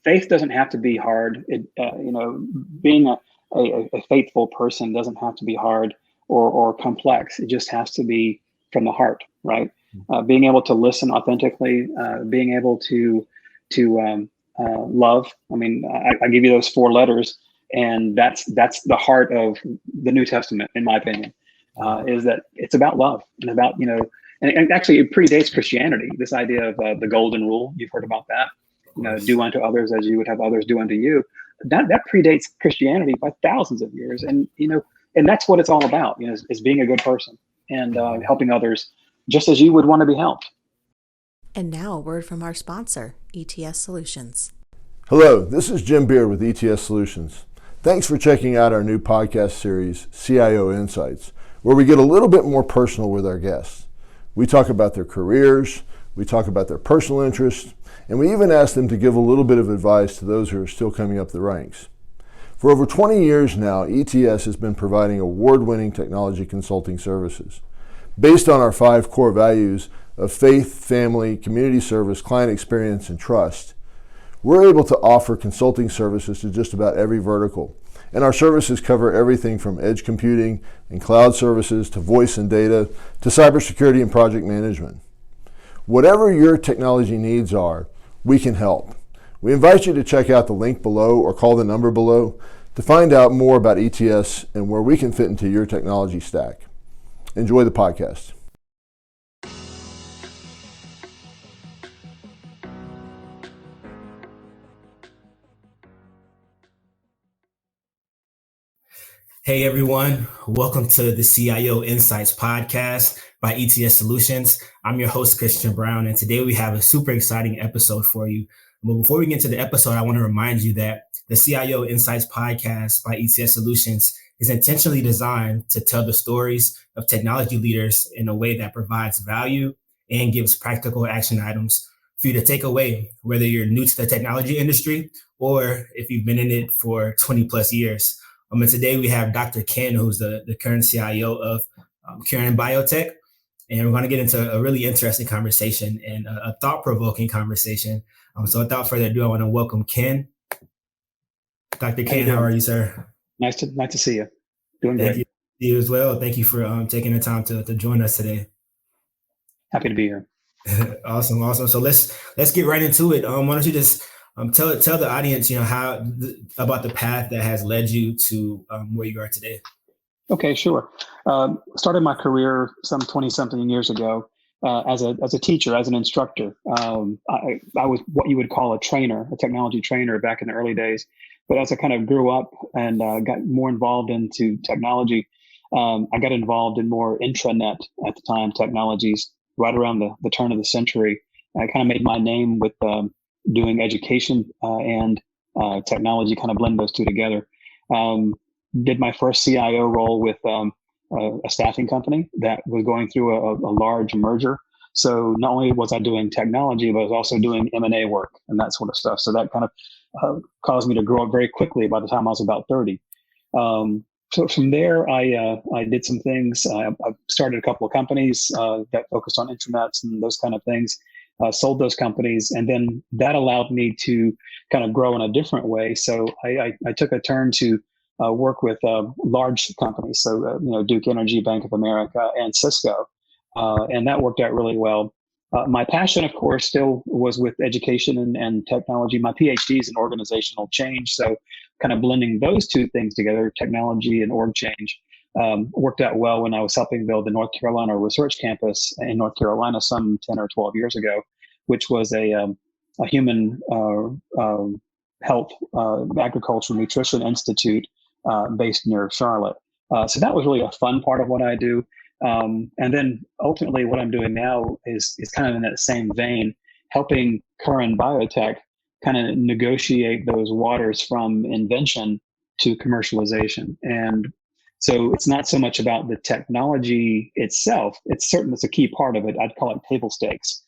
Faith doesn't have to be hard. Being a faithful person doesn't have to be hard or complex. It just has to be from the heart, right? Being able to listen authentically, being able to love. I mean, I give you those 4 letters, and that's the heart of the New Testament, in my opinion. Is that it's about love and about and actually it predates Christianity. This idea of the golden rule, you've heard about that. Do unto others as you would have others do unto you. That predates Christianity by thousands of years, and that's what it's all about. Is being a good person and helping others just as you would want to be helped. And now a word from our sponsor, ETS Solutions. Hello, this is Jim Beard with ETS Solutions. Thanks for checking out our new podcast series, CIO Insights, where we get a little bit more personal with our guests. We talk about their careers, we talk about their personal interests, and we even ask them to give a little bit of advice to those who are still coming up the ranks. For over 20 years now, ETS has been providing award-winning technology consulting services. Based on our 5 core values of faith, family, community service, client experience, and trust, we're able to offer consulting services to just about every vertical. And our services cover everything from edge computing and cloud services to voice and data to cybersecurity and project management. Whatever your technology needs are, we can help. We invite you to check out the link below or call the number below to find out more about ETS and where we can fit into your technology stack. Enjoy the podcast. Hey everyone, welcome to the CIO Insights Podcast by ETS Solutions. I'm your host, Christian Brown, and today we have a super exciting episode for you. But before we get into the episode, I want to remind you that the CIO Insights Podcast by ETS Solutions is intentionally designed to tell the stories of technology leaders in a way that provides value and gives practical action items for you to take away, whether you're new to the technology industry or if you've been in it for 20 plus years. And today we have Dr. Ken, who's the current CIO of Karen Biotech. And we're going to get into a really interesting conversation and a thought-provoking conversation. So without further ado, I want to welcome Ken. Dr. Ken, how are you, sir? Nice to see you. Doing great. Thank you as well. Thank you for taking the time to join us today. Happy to be here. Awesome. So let's get right into it. Why don't you just tell the audience, about the path that has led you to where you are today. Okay, sure. Started my career some 20-something years ago as a teacher, as an instructor. I was what you would call a trainer, a technology trainer back in the early days. But as I kind of grew up and got more involved into technology, I got involved in more intranet at the time technologies right around the turn of the century. I kind of made my name with doing education and technology, kind of blend those two together. Did my first CIO role with a staffing company that was going through a large merger. So not only was I doing technology, but I was also doing M&A work and that sort of stuff. So that kind of caused me to grow up very quickly by the time I was about 30. So from there, I did some things. I started a couple of companies that focused on intranets and those kind of things, sold those companies. And then that allowed me to kind of grow in a different way. So I took a turn to work with large companies. So, Duke Energy, Bank of America, and Cisco. And that worked out really well. My passion, of course, still was with education and technology. My PhD is in organizational change. So kind of blending those two things together, technology and org change, worked out well when I was helping build the North Carolina Research Campus in North Carolina some 10 or 12 years ago, which was a human health, agriculture, nutrition institute based near Charlotte. So that was really a fun part of what I do. And then ultimately what I'm doing now is kind of in that same vein, helping Karen Biotech kind of negotiate those waters from invention to commercialization. And so it's not so much about the technology itself. It's a key part of it. I'd call it table stakes.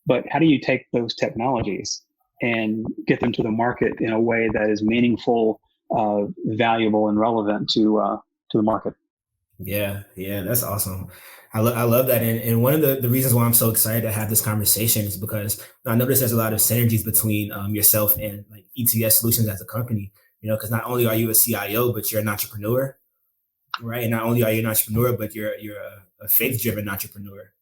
But how do you take those technologies and get them to the market in a way that is meaningful, valuable, and relevant to the market? Yeah, that's awesome. I love that. And one of the reasons why I'm so excited to have this conversation is because I notice there's a lot of synergies between yourself and like ETS Solutions as a company, because not only are you a CIO, but you're an entrepreneur, right? And not only are you an entrepreneur, but you're a faith-driven entrepreneur,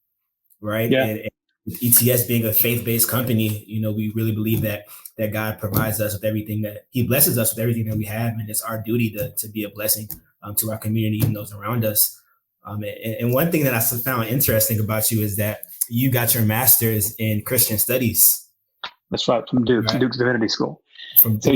right? Yeah. And with ETS being a faith-based company, we really believe that God provides us with everything, that He blesses us with everything that we have, and it's our duty to be a blessing to our community and those around us. And one thing that I found interesting about you is that you got your master's in Christian studies. That's right, from Duke, right? Duke's Divinity School. From Duke,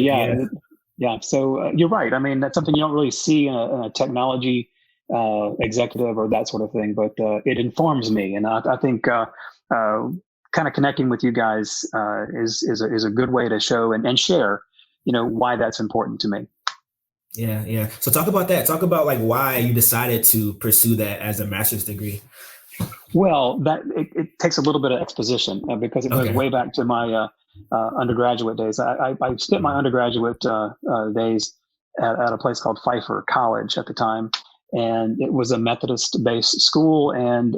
yeah. So you're right. I mean, that's something you don't really see in a technology executive or that sort of thing, but it informs me, and I think kind of connecting with you guys is a good way to show and share, why that's important to me. Yeah. So talk about that. Talk about like why you decided to pursue that as a master's degree. Well, it takes a little bit of exposition because it goes way back to my undergraduate days. I spent my undergraduate days at a place called Pfeiffer College at the time, and it was a Methodist-based school, and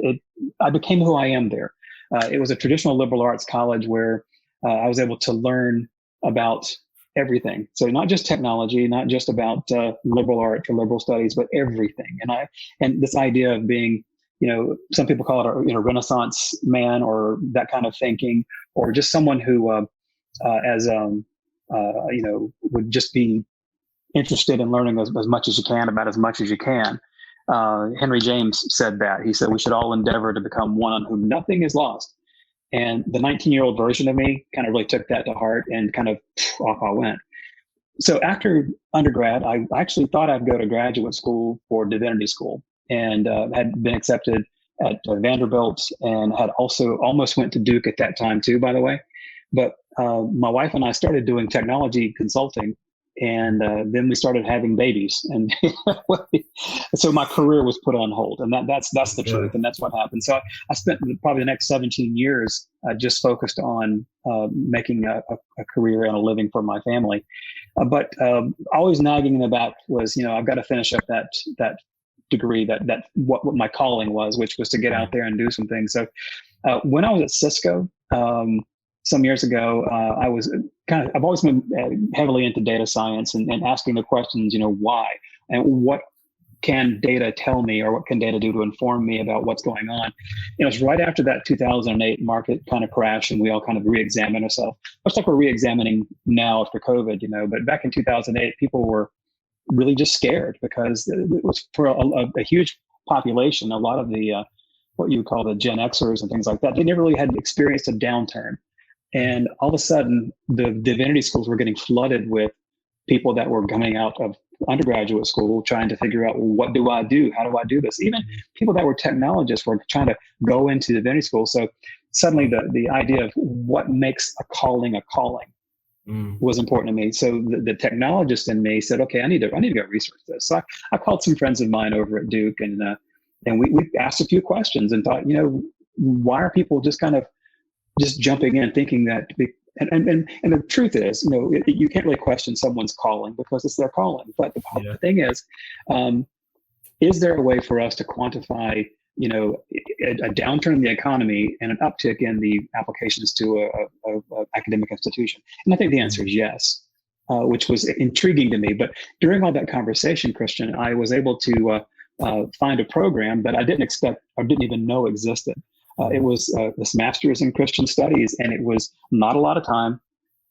I became who I am there. It was a traditional liberal arts college where I was able to learn about everything. So not just technology, not just about liberal arts or liberal studies, but everything. And this idea of being, some people call it a Renaissance man or that kind of thinking, or just someone who, would just be interested in learning as much as you can about as much as you can. Henry James said that. He said, we should all endeavor to become one on whom nothing is lost. And the 19-year-old version of me kind of really took that to heart and kind of off I went. So after undergrad, I actually thought I'd go to graduate school for divinity school, and had been accepted at Vanderbilt, and had also almost went to Duke at that time too, by the way. But my wife and I started doing technology consulting, and then we started having babies, and so my career was put on hold, and that's the truth, and that's what happened. So I spent probably the next 17 years just focused on making a career and a living for my family, but always nagging in the back was, I've got to finish up that degree, that what my calling was, which was to get out there and do some things. So when I was at Cisco, some years ago, I've always been heavily into data science and asking the questions, why and what can data tell me, or what can data do to inform me about what's going on? It's right after that 2008 market kind of crash, and we all kind of re-examined ourselves. Much like we're re-examining now after COVID, but back in 2008, people were really just scared because it was for a huge population. A lot of the what you would call the Gen Xers and things like that, they never really had experienced a downturn. And all of a sudden, the divinity schools were getting flooded with people that were coming out of undergraduate school trying to figure out, well, what do I do? How do I do this? Even people that were technologists were trying to go into divinity school. So suddenly the idea of what makes a calling was important to me. So the technologist in me said, okay, I need to go research this. So I called some friends of mine over at Duke, and we asked a few questions and thought, why are people just kind of just jumping in thinking that, and the truth is, you can't really question someone's calling because it's their calling. But the thing is there a way for us to quantify, a downturn in the economy and an uptick in the applications to a academic institution? And I think the answer is yes, which was intriguing to me. But during all that conversation, Christian, I was able to find a program that I didn't expect or didn't even know existed. It was this master's in Christian studies, and it was not a lot of time.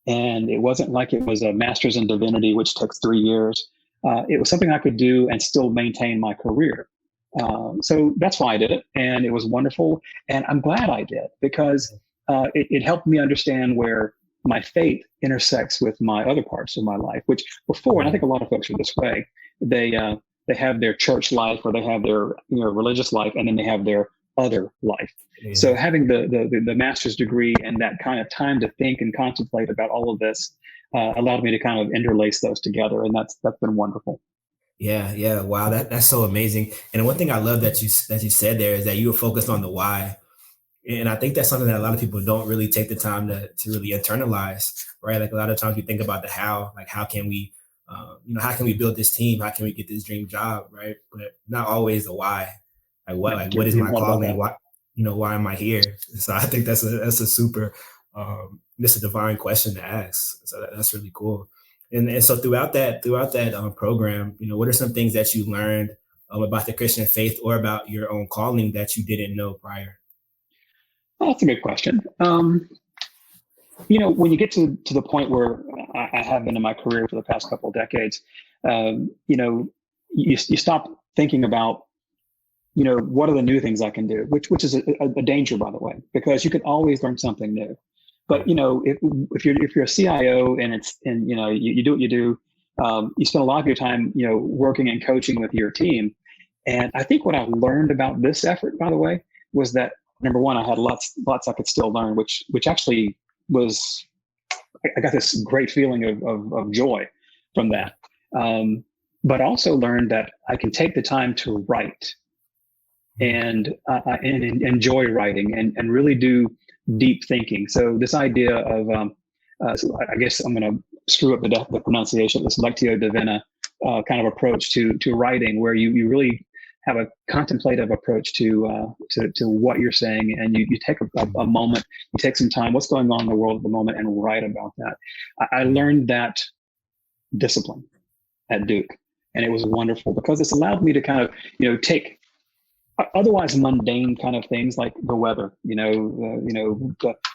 And it wasn't like it was a master's in divinity, which took 3 years. It was something I could do and still maintain my career. So that's why I did it. And it was wonderful. And I'm glad I did, because it helped me understand where my faith intersects with my other parts of my life, which before, and I think a lot of folks are this way, they have their church life, or they have their religious life, and then they have their other life. Yeah. So having the master's degree and that kind of time to think and contemplate about all of this allowed me to kind of interlace those together, and that's been wonderful. Yeah. Wow, that's so amazing. And one thing I love that you said there is that you were focused on the why, and I think that's something that a lot of people don't really take the time to really internalize, right? Like a lot of times we think about the how, like how can we how can we build this team? How can we get this dream job, right? But not always the why. What is my calling? Why am I here? So I think that's a super, just a divine question to ask. So that's really cool. And so throughout that program, what are some things that you learned about the Christian faith or about your own calling that you didn't know prior? Well, that's a good question. When you get to the point where I have been in my career for the past couple of decades, you stop thinking about, what are the new things I can do, which is a danger, by the way, because you can always learn something new. But if you're a CIO and you do what you do, you spend a lot of your time working and coaching with your team. And I think what I learned about this effort, by the way, was that number one, I had lots I could still learn, which actually was, I got this great feeling of joy from that. But also learned that I can take the time to write and enjoy writing and really do deep thinking. So this idea of, I guess I'm going to screw up the pronunciation, this lectio divina kind of approach to writing, where you really have a contemplative approach to what you're saying, and you take a moment, you take some time, what's going on in the world at the moment, and write about that. I learned that discipline at Duke, and it was wonderful because it's allowed me to kind of take otherwise mundane kind of things like the weather,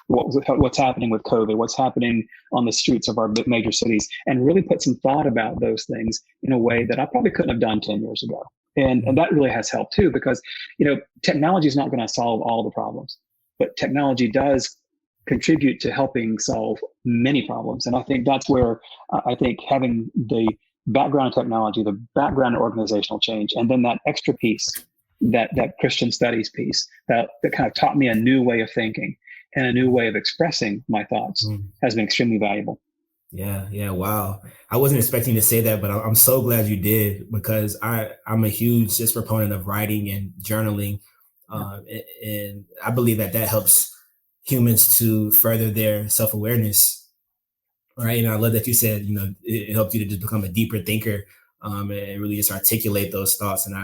what's happening with COVID, what's happening on the streets of our major cities, and really put some thought about those things in a way that I probably couldn't have done 10 years ago. And that really has helped too, because, technology is not going to solve all the problems, but technology does contribute to helping solve many problems. And I think that's where I think having the background in technology, the background in organizational change, and then that extra piece, that Christian studies piece that kind of taught me a new way of thinking and a new way of expressing my thoughts has been extremely valuable. Yeah. Wow. I wasn't expecting to say that, but I'm so glad you did, because I'm a huge just proponent of writing and journaling. And I believe that helps humans to further their self-awareness. Right. And I love that you said, it helped you to just become a deeper thinker and really just articulate those thoughts. And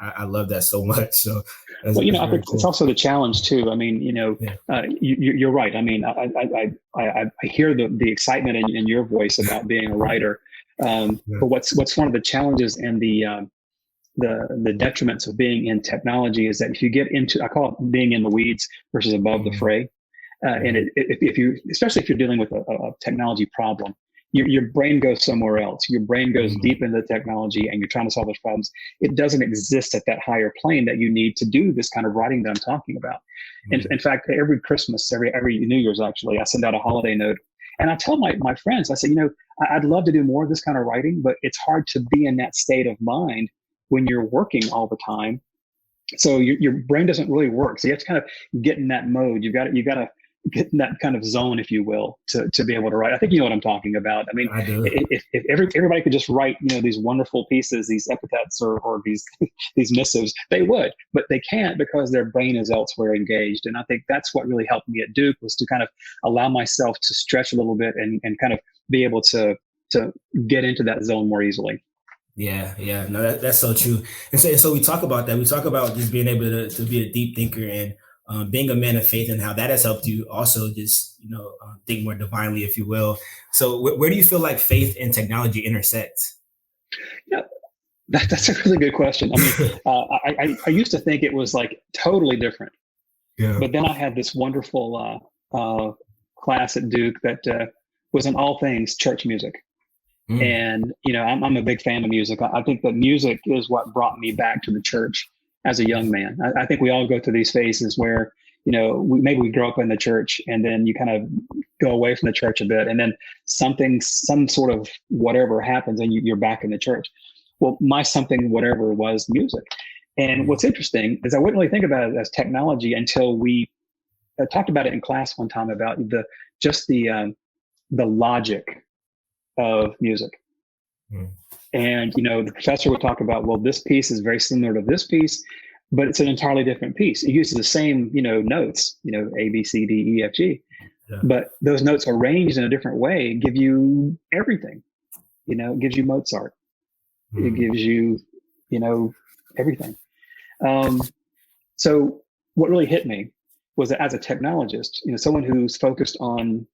I love that so much. So, I think cool. It's also the challenge too. I mean, you're right. I mean, I hear the excitement in your voice about being a writer. But what's one of the challenges and the detriments of being in technology is that if you get into, I call it being in the weeds versus above the fray. And especially if you're dealing with a technology problem, your brain goes somewhere else. Your brain goes deep into the technology and you're trying to solve those problems. It doesn't exist at that higher plane that you need to do this kind of writing that I'm talking about. In fact, every Christmas, every New Year's, actually, I send out a holiday note. And I tell my friends, I say, I'd love to do more of this kind of writing, but it's hard to be in that state of mind when you're working all the time. So your brain doesn't really work. So you have to kind of get in that mode. You got to get in that kind of zone, if you will, to be able to write. I think you know what I'm talking about. I mean, if everybody could just write, these wonderful pieces, these epithets or these missives, they would, but they can't because their brain is elsewhere engaged. And I think that's what really helped me at Duke, was to kind of allow myself to stretch a little bit and kind of be able to get into that zone more easily. Yeah. No, that's so true. And so we talk about that. We talk about just being able to be a deep thinker and being a man of faith, and how that has helped you also just, think more divinely, if you will. So where do you feel like faith and technology intersect? That's a really good question. I mean, I used to think it was like totally different. Yeah. But then I had this wonderful class at Duke that was in all things church music. And, I'm a big fan of music. I think that music is what brought me back to the church as a young man. I think we all go through these phases where, maybe we grow up in the church and then you kind of go away from the church a bit, and then some sort of whatever happens and you're back in the church. Well, my something whatever was music. And what's interesting is I wouldn't really think about it as technology until we talked about it in class one time about the logic of music. And, the professor would talk about, well, this piece is very similar to this piece, but it's an entirely different piece. It uses the same, notes, A, B, C, D, E, F, G, but those notes arranged in a different way give you everything, it gives you Mozart. It gives you, everything. So what really hit me was that as a technologist, someone who's focused on,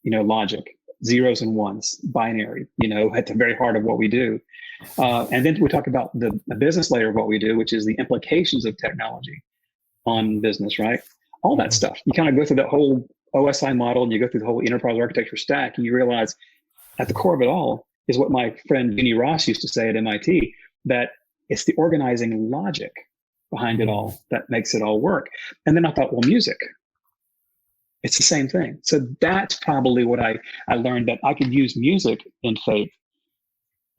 logic, zeros and ones, binary, at the very heart of what we do. And then we talk about the business layer of what we do, which is the implications of technology on business, right? All that stuff. You kind of go through that whole OSI model and you go through the whole enterprise architecture stack, and you realize at the core of it all is what my friend Vinny Ross used to say at MIT, that it's the organizing logic behind it all that makes it all work. And then I thought, well, music, it's the same thing. So that's probably what I learned, that I could use music and faith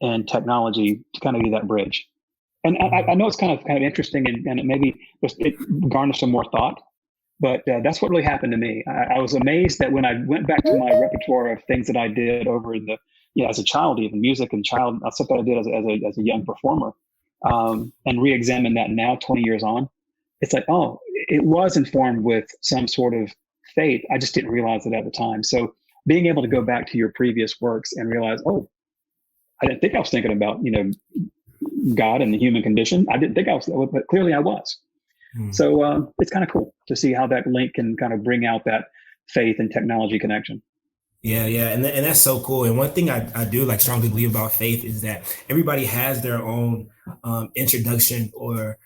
and technology to kind of be that bridge. And I know it's kind of interesting, and it maybe it garnished some more thought, but that's what really happened to me. I was amazed that when I went back to my repertoire of things that I did over in the, as a child, even music and stuff that I did as a young performer, and re-examine that now 20 years on, it's like, oh, it was informed with some sort of faith. I just didn't realize it at the time. So being able to go back to your previous works and realize, oh, I didn't think I was thinking about, God and the human condition. I didn't think I was, but clearly I was. So it's kind of cool to see how that link can kind of bring out that faith and technology connection. Yeah. And that's so cool. And one thing I do strongly believe about faith is that everybody has their own introduction or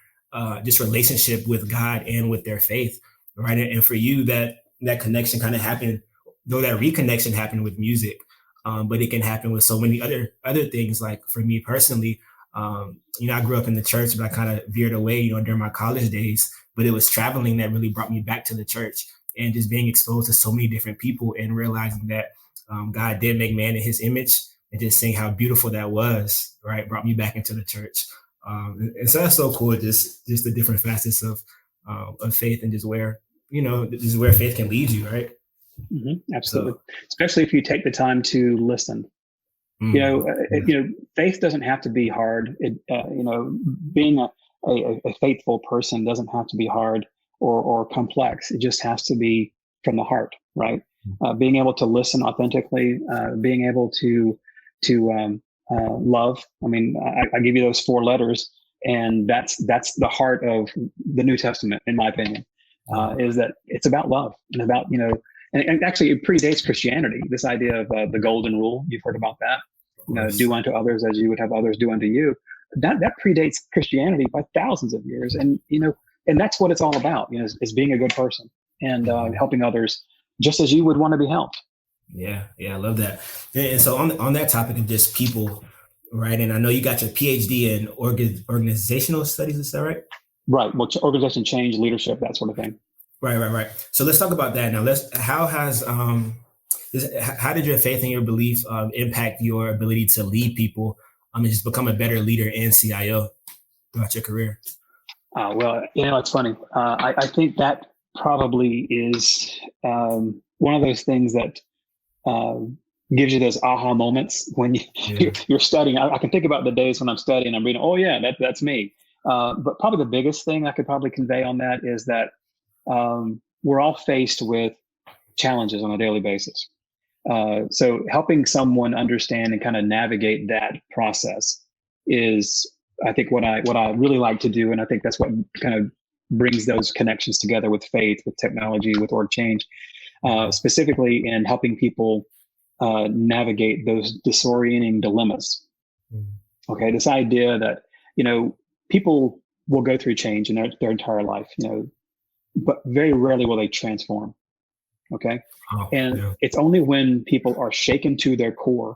just relationship with God and with their faith, right? And for you, that connection kind of happened, though that reconnection happened with music, but it can happen with so many other things. Like for me personally, I grew up in the church, but I kind of veered away, during my college days. But it was traveling that really brought me back to the church, and just being exposed to so many different people and realizing that God did make man in his image, and just seeing how beautiful that was, right, brought me back into the church. And so that's so cool, just the different facets of faith, and just where, this is where faith can lead you, right? Absolutely. So, especially if you take the time to listen. Faith doesn't have to be hard. Being a faithful person doesn't have to be hard or complex. It just has to be from the heart, right? Being able to listen authentically, being able to love. I mean, I give you those 4 letters, and that's the heart of the New Testament, in my opinion, is that it's about love and about, and actually it predates Christianity, this idea of the golden rule. You've heard about that. Do unto others as you would have others do unto you. That predates Christianity by thousands of years. And, and that's what it's all about, is being a good person and helping others just as you would want to be helped. Yeah, I love that. And so on that topic of just people, right? And I know you got your PhD in organizational studies, is that right? Right. Well, organization change, leadership, that sort of thing. Right. So let's talk about that now. How did your faith and your belief impact your ability to lead people and just become a better leader and CIO throughout your career? Well, it's funny. I think that probably is one of those things that gives you those aha moments when you're studying. I can think about the days when I'm studying, I'm reading, oh yeah, that's me. But probably the biggest thing I could probably convey on that is that we're all faced with challenges on a daily basis. So helping someone understand and kind of navigate that process is, I think, what I really like to do. And I think that's what kind of brings those connections together with faith, with technology, with org change, specifically in helping people navigate those disorienting dilemmas. Okay, this idea that, people will go through change in their entire life, but very rarely will they transform. Okay. It's only when people are shaken to their core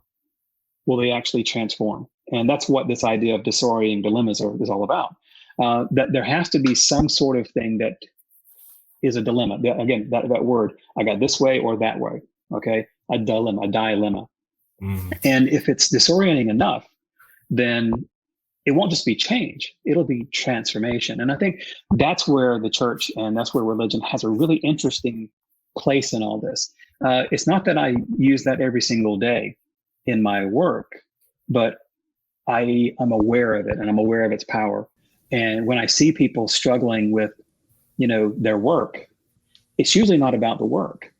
will they actually transform. And that's what this idea of disorienting dilemmas is all about. That there has to be some sort of thing that is a dilemma. Again, that word, I got this way or that way. Okay. A dilemma. And if it's disorienting enough, then it won't just be change, it'll be transformation. And I think that's where the church and that's where religion has a really interesting place in all this. It's not that I use that every single day in my work, but I am aware of it and I'm aware of its power. And when I see people struggling with, their work, it's usually not about the work.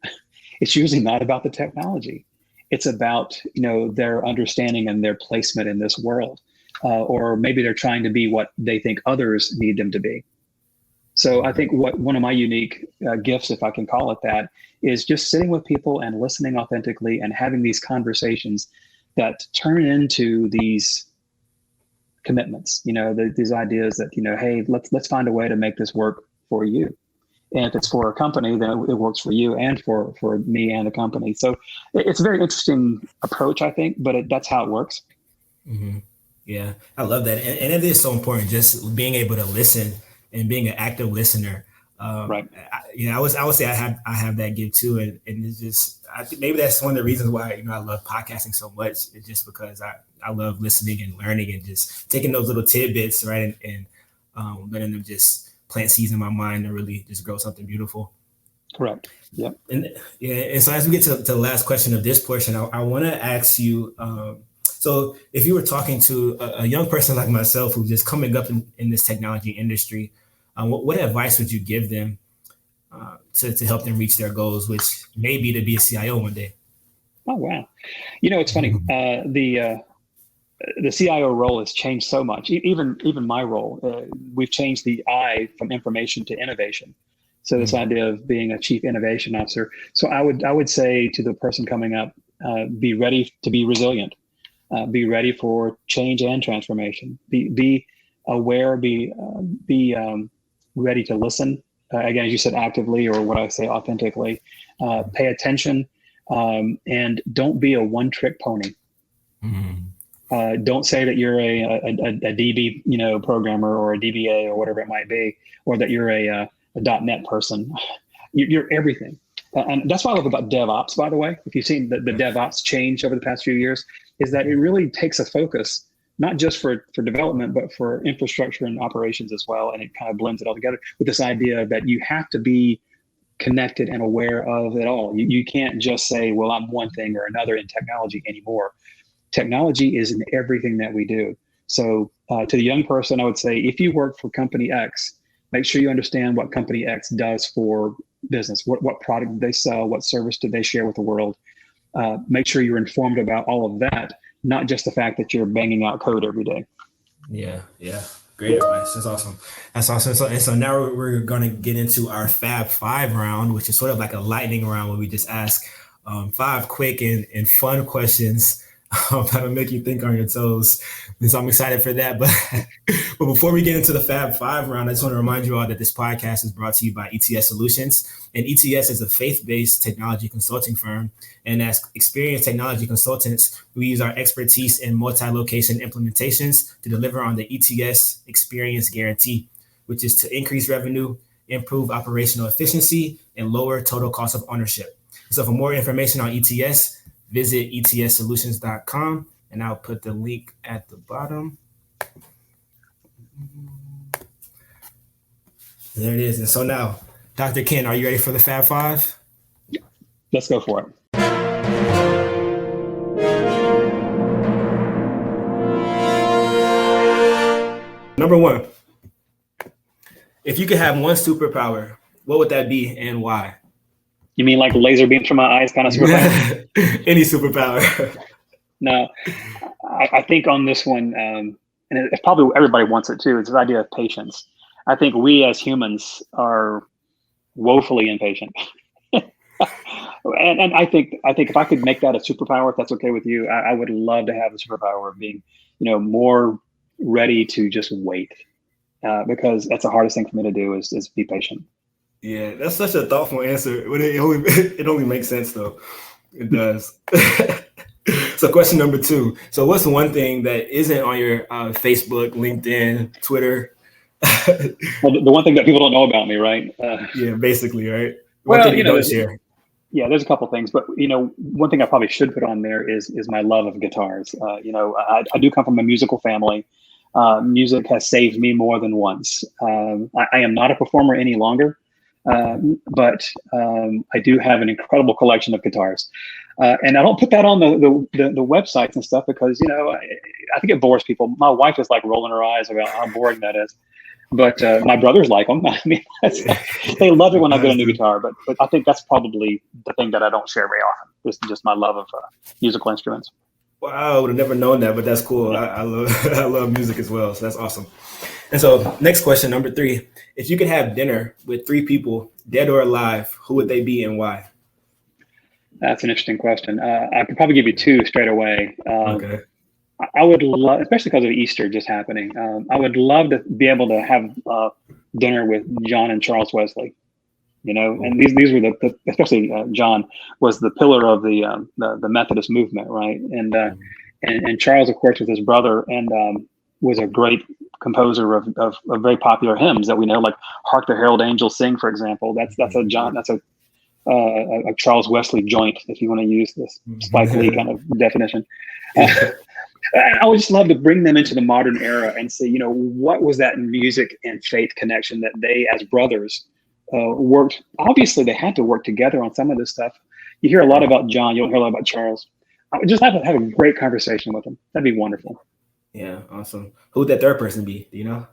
It's usually not about the technology. It's about, their understanding and their placement in this world. Or maybe they're trying to be what they think others need them to be. So I think one of my unique gifts, if I can call it that, is just sitting with people and listening authentically and having these conversations that turn into these commitments, these ideas that, hey, let's find a way to make this work for you. And if it's for a company, then it works for you and for me and the company. So it's a very interesting approach, I think, but that's how it works. Mm-hmm. Yeah, I love that. And it is so important, just being able to listen and being an active listener. Right. I would say I have that gift too. And it's just, I think maybe that's one of the reasons why, I love podcasting so much. It's just because I love listening and learning and just taking those little tidbits, right. And letting them just plant seeds in my mind and really just grow something beautiful. Correct. Yeah. And so as we get to the last question of this portion, I want to ask you, so if you were talking to a young person like myself who's just coming up in this technology industry, what advice would you give them to help them reach their goals, which may be to be a CIO one day? Oh, wow. It's funny. The CIO role has changed so much. Even my role, we've changed the I from information to innovation. So this idea of being a chief innovation officer. So I would say to the person coming up, be ready to be resilient. Be ready for change and transformation. Be aware. Be ready to listen. Again, as you said, actively, or what I say, authentically. Pay attention, and don't be a one-trick pony. Mm-hmm. Don't say that you're a DB, programmer or a DBA or whatever it might be, or that you're a .NET person. You're everything. And that's what I love about DevOps, by the way. If you've seen the DevOps change over the past few years, is that it really takes a focus, not just for development, but for infrastructure and operations as well. And it kind of blends it all together with this idea that you have to be connected and aware of it all. You can't just say, well, I'm one thing or another in technology anymore. Technology is in everything that we do. So to the young person, I would say, if you work for company X, make sure you understand what company X does for business, what product they sell, what service do they share with the world. Make sure you're informed about all of that, not just the fact that you're banging out code every day. Yeah. Great advice. That's awesome. So now we're going to get into our Fab 5 round, which is sort of like a lightning round where we just ask 5 quick and fun questions that'll make you think on your toes. And so I'm excited for that. But before we get into the Fab 5 round, I just want to remind you all that this podcast is brought to you by ETS Solutions. And ETS is a faith-based technology consulting firm. And as experienced technology consultants, we use our expertise in multi-location implementations to deliver on the ETS Experience Guarantee, which is to increase revenue, improve operational efficiency, and lower total cost of ownership. So for more information on ETS, visit etssolutions.com, and I'll put the link at the bottom. There it is. And so now, Dr. Ken, are you ready for the Fab 5? Let's go for it. Number 1, if you could have one superpower, what would that be and why? You mean like laser beams from my eyes kind of superpower? Any superpower. No, I think on this one, and it's probably everybody wants it too, it's this idea of patience. I think we as humans are woefully impatient. and I think if I could make that a superpower, if that's okay with you, I would love to have the superpower of being, more ready to just wait, because that's the hardest thing for me to do is be patient. Yeah, that's such a thoughtful answer. It only makes sense though. It does. So question number 2. So what's one thing that isn't on your Facebook, LinkedIn, Twitter? Well, the one thing that people don't know about me, right? Yeah, basically, right? One thing you don't share. Yeah, there's a couple things, but one thing I probably should put on there is my love of guitars. I do come from a musical family. Music has saved me more than once. I am not a performer any longer. But I do have an incredible collection of guitars, and I don't put that on the websites and stuff because I think it bores people. My wife is like rolling her eyes about how boring that is. But my brothers like them. I mean, they love it when I get a new guitar. But I think that's probably the thing that I don't share very often. Just my love of musical instruments. Wow, I would have never known that, but that's cool. I love I love music as well, so that's awesome. And so, next question, number 3: if you could have dinner with 3 people, dead or alive, who would they be and why? That's an interesting question. I could probably give you 2 straight away. Okay. I would love, especially because of Easter just happening, I would love to be able to have dinner with John and Charles Wesley. And these were especially John was the pillar of the Methodist movement, right? And Charles, of course, was his brother and was a great composer of very popular hymns that we know, like "Hark the Herald Angels Sing," for example. That's a John. That's a Charles Wesley joint, if you want to use this Spike Lee kind of definition. I would just love to bring them into the modern era and say, what was that music and faith connection that they, as brothers, worked. Obviously, they had to work together on some of this stuff. You hear a lot about John. You don't hear a lot about Charles. I would just have a great conversation with them. That'd be wonderful. Yeah, awesome. Who would that third person be? Do you know?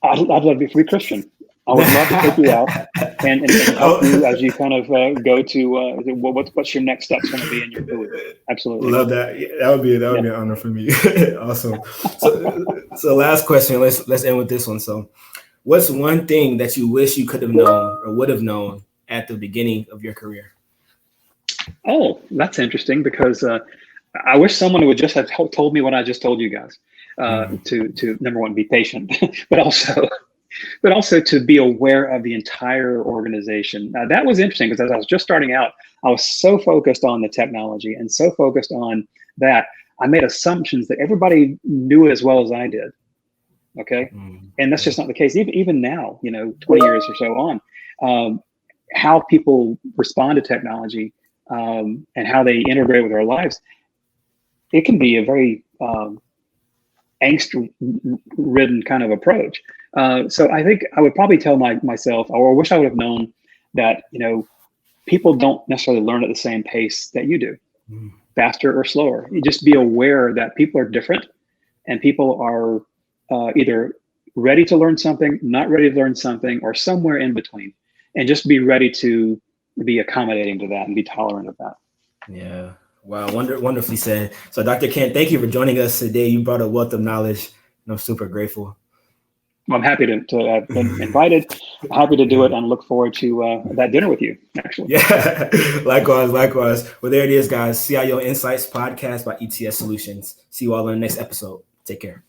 I'd love to be Christian. I would love to take you out and help you as you kind of go to what's your next steps going to be in your career. Absolutely. Love that. Yeah, that would be an honor for me. Awesome. So last question. Let's end with this one. So, what's one thing that you wish you could have known or would have known at the beginning of your career? Oh, that's interesting because I wish someone would just have told me what I just told you guys. To number one, be patient, but also to be aware of the entire organization. That was interesting because as I was just starting out, I was so focused on the technology and so focused on that, I made assumptions that everybody knew it as well as I did. Okay. And that's just not the case. Even now, 20 years or so on, how people respond to technology and how they integrate with our lives, it can be a very angst-ridden kind of approach. So I think I would probably tell myself, or I wish I would have known that, people don't necessarily learn at the same pace that you do, faster or slower. You just be aware that people are different and people are either ready to learn something, not ready to learn something, or somewhere in between. And just be ready to be accommodating to that and be tolerant of that. Yeah. Wow. Wonderfully said. So Dr. Kent, thank you for joining us today. You brought a wealth of knowledge and I'm super grateful. Well, I'm happy to have been invited. Happy to do it and look forward to that dinner with you, actually. Yeah, likewise. Well, there it is, guys. CIO Insights Podcast by ETS Solutions. See you all in the next episode. Take care.